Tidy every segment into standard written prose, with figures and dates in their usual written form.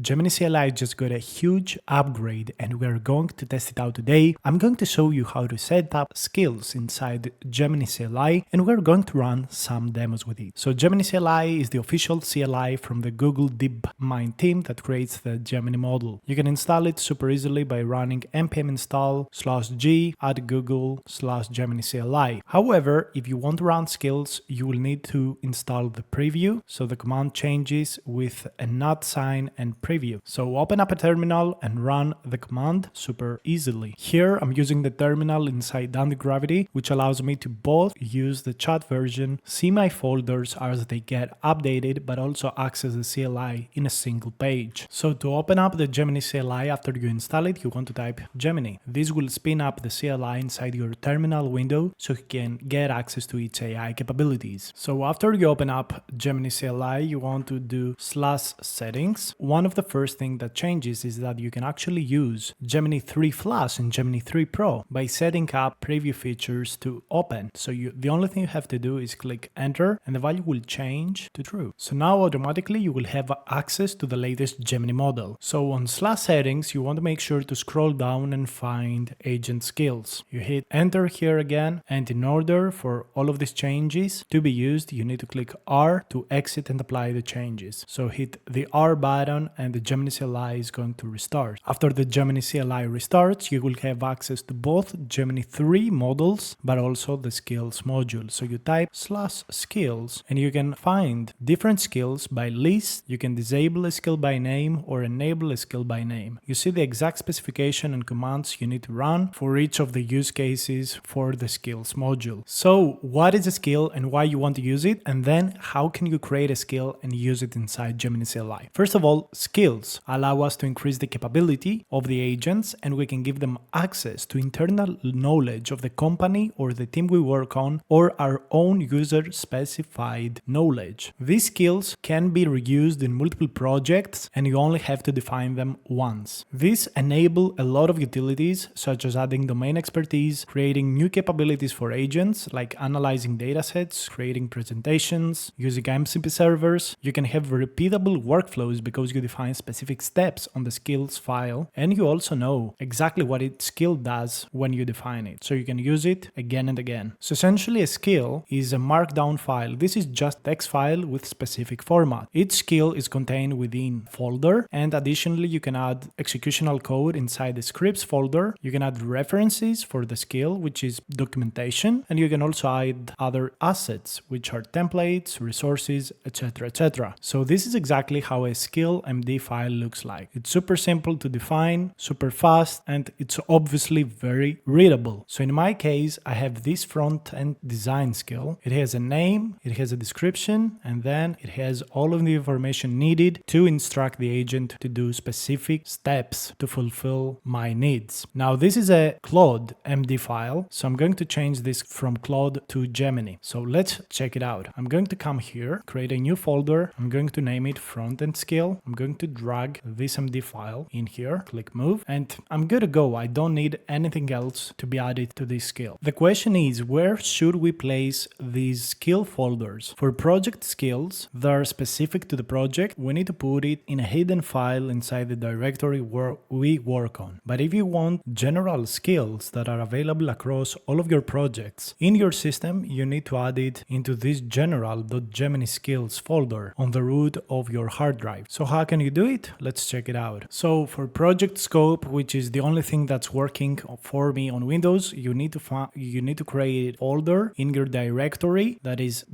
Gemini CLI just got a huge upgrade and we're going to test it out today. I'm going to show you how to set up skills inside Gemini CLI and we're going to run some demos with it. So Gemini CLI is the official CLI from the Google DeepMind team that creates the Gemini model. You can install it super easily by running npm install /g at google/Gemini CLI. However, if you want to run skills, you will need to install the preview, so the command changes with a not sign and preview. So open up a terminal and run the command super easily. Here I'm using the terminal inside Gravity, which allows me to both use the chat version, see my folders as they get updated, but also access the CLI in a single page. So to open up the Gemini CLI after you install it, you want to type Gemini. This will spin up the CLI inside your terminal window so you can get access to its AI capabilities. So after you open up Gemini CLI, you want to do /settings. One of the first things that changes is that you can actually use Gemini 3 Flash and Gemini 3 Pro by setting up preview features to open. So the only thing you have to do is click enter and the value will change to true. So now automatically you will have access to the latest Gemini model. So on /settings, you want to make sure to scroll down and find agent skills. You hit enter here again, and in order for all of these changes to be used, you need to click R to exit and apply the changes. So hit the R button and the Gemini CLI is going to restart. After the Gemini CLI restarts, you will have access to both Gemini 3 models, but also the skills module. So you type /skills and you can find different skills by list. You can disable a skill by name or enable a skill by name. You see the exact specification and commands you need to run for each of the use cases for the skills module. So what is a skill and why you want to use it? And then how can you create a skill and use it inside Gemini CLI? First of all, skills allow us to increase the capability of the agents and we can give them access to internal knowledge of the company or the team we work on or our own user specified knowledge. These skills can be reused in multiple projects and you only have to define them once. This enables a lot of utilities such as adding domain expertise, creating new capabilities for agents like analyzing datasets, creating presentations, using MCP servers. You can have repeatable workflows because you define specific steps on the skills file and you also know exactly what each skill does when you define it. So you can use it again and again. So essentially a skill is a markdown file. This is just text file with specific format. Each skill is contained within folder and additionally you can add executional code inside the scripts folder. You can add references for the skill, which is documentation, and you can also add other assets, which are templates, resources, etc. etc. So this is exactly how a skill MD file looks like. It's super simple to define, super fast, and it's obviously very readable. So in my case, I have this front-end design skill. It has a name, it has a description, and then it has all of the information needed to instruct the agent to do specific steps to fulfill my needs. Now this is a Claude MD file, so I'm going to change this from Claude to Gemini. So let's check it out. I'm going to come here, create a new folder. I'm going to name it front-end skill. I'm going to drag this MD file in here, click move, and I'm good to go. I don't need anything else to be added to this skill. The question is, where should we place these skill folders? For project skills that are specific to the project, we need to put it in a hidden file inside the directory where we work on. But if you want general skills that are available across all of your projects in your system, you need to add it into this general.gemini skills folder on the root of your hard drive. So how can you do it? Let's check it out. So for project scope, which is the only thing that's working for me on Windows, you need to create a folder in your directory that is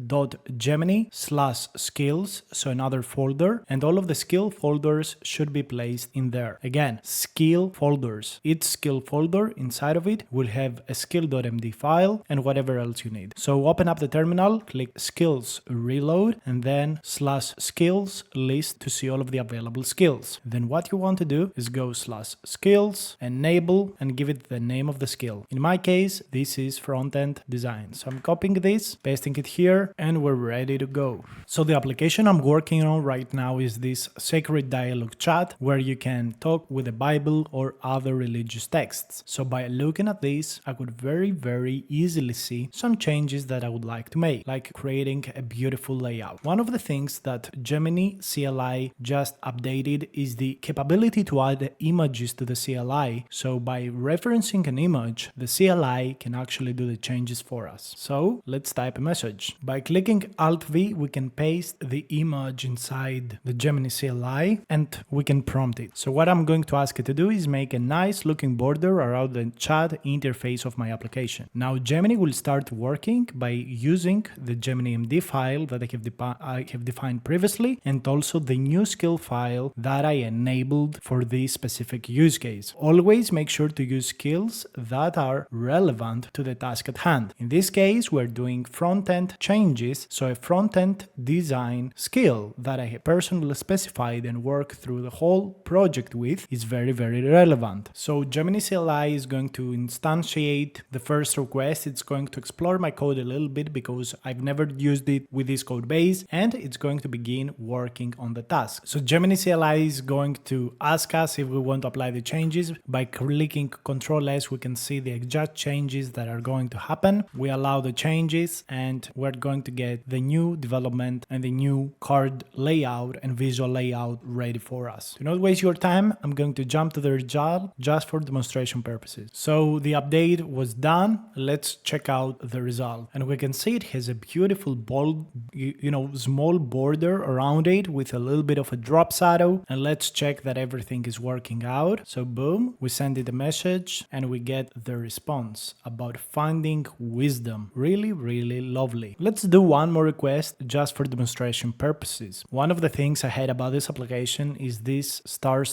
.gemini/skills, so another folder, and all of the skill folders should be placed in there. Again, skill folders. Each skill folder inside of it will have a skill.md file and whatever else you need. So open up the terminal, click skills reload, and then /skills list to see all of the available skills. Then what you want to do is go /skills, enable, and give it the name of the skill. In my case, this is front-end design. So I'm copying this, pasting it here, and we're ready to go. So the application I'm working on right now is this sacred dialogue chat where you can talk with the Bible or other religious texts. So by looking at this, I could very easily see some changes that I would like to make, like creating a beautiful layout. One of the things that Gemini CLI just updated is the capability to add images to the CLI. So by referencing an image, the CLI can actually do the changes for us. So let's type a message. By clicking Alt-V, we can paste the image inside the Gemini CLI and we can prompt it. So what I'm going to ask it to do is make a nice looking border around the chat interface of my application. Now Gemini will start working by using the Gemini MD file that I have defined previously, and also the new skill file that I enabled for this specific use case. Always make sure to use skills that are relevant to the task at hand. In this case, we're doing front-end changes, so a front-end design skill that I have personally specified and worked through the whole project with is very, very relevant. So Gemini CLI is going to instantiate the first request. It's going to explore my code a little bit because I've never used it with this code base, and it's going to begin working on the task. So Gemini CLI is going to ask us if we want to apply the changes. By clicking Ctrl S, we can see the exact changes that are going to happen. We allow the changes and we're going to get the new development and the new card layout and visual layout ready for us. To not waste your time, I'm going to jump to the result just for demonstration purposes. So the update was done. Let's check out the result. And we can see it has a beautiful bold, small border around it with a little bit of a drop shadow. And let's check that everything is working out. So boom, we send it a message and we get the response about finding wisdom. Really, really lovely. Let's do one more request just for demonstration purposes. One of the things I hate about this application is this star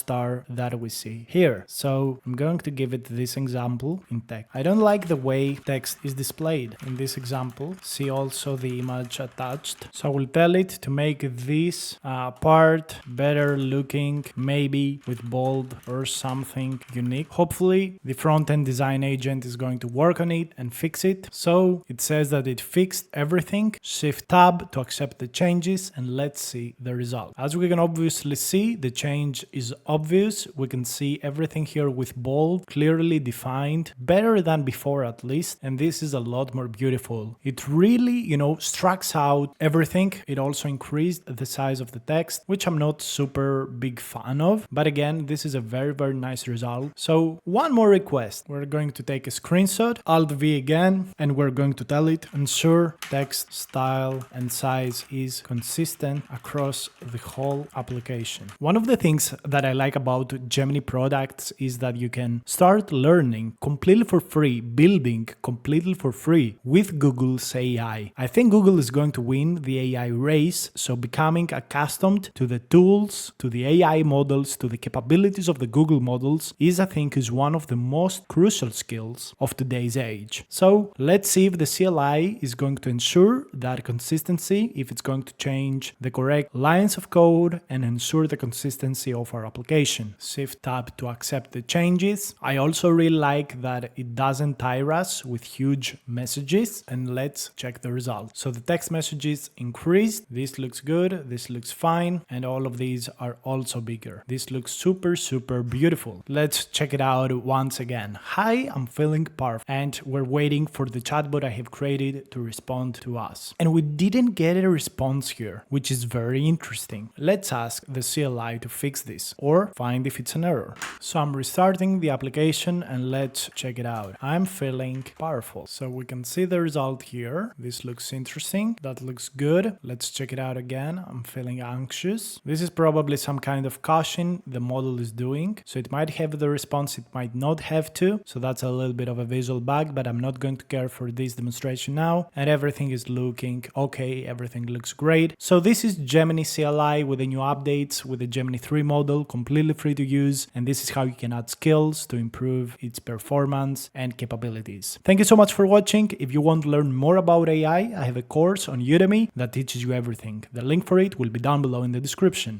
that we see here. So I'm going to give it this example in text. I don't like the way text is displayed in this example. See also the image attached. So I will tell it to make this part better looking, maybe with bold or something unique. Hopefully the front-end design agent is going to work on it and fix it. So it says that it fixed everything. Shift tab to accept the changes, and let's see the result. As we can obviously see, the change is obvious. We can see everything here with bold, clearly defined, better than before at least, and this is a lot more beautiful. It really, strikes out everything. It also increased the size of the text, which I'm not super big fan of, but again, this is a very, very nice result. So one more request. We're going to take a screenshot, Alt-V again, and we're going to tell it, ensure text style and size is consistent across the whole application. One of the things that I like about Gemini products is that you can start learning completely for free, building completely for free with Google's AI. I think Google is going to win the AI race, so becoming accustomed to the tools, to the AI models, to the capabilities of the Google models I think is one of the most crucial skills of today's age. So let's see if the CLI is going to ensure that consistency, if it's going to change the correct lines of code and ensure the consistency of our application. Shift tab to accept the changes. I also really like that it doesn't tire us with huge messages, and let's check the result. So the text messages increased. This looks good. This looks fine. And all of these are also bigger. This looks super, super beautiful. Let's check it out once again. Hi, I'm feeling perfect. And we're waiting for the chatbot I have created to respond to us. And we didn't get a response here, which is very interesting. Let's ask the CLI to fix this or find if it's an error. So I'm restarting the application and let's check it out. I'm feeling powerful. So we can see the result here. This looks interesting. That looks good. Let's check it out again. I'm feeling anxious. This is probably some kind of caution the model is doing. So it might have the response, it might not have to. So that's a little bit of a visual bug, but I'm not going to care for this demonstration now. And everything is looking okay. Everything looks great. So this is Gemini CLI with the new updates with the Gemini 3 model, completely free to use. And this is how you can add skills to improve its performance and capabilities. Thank you so much for watching. If you want to learn more about AI, I have a course on Udemy that teaches you everything. The link for it will be down below in the description.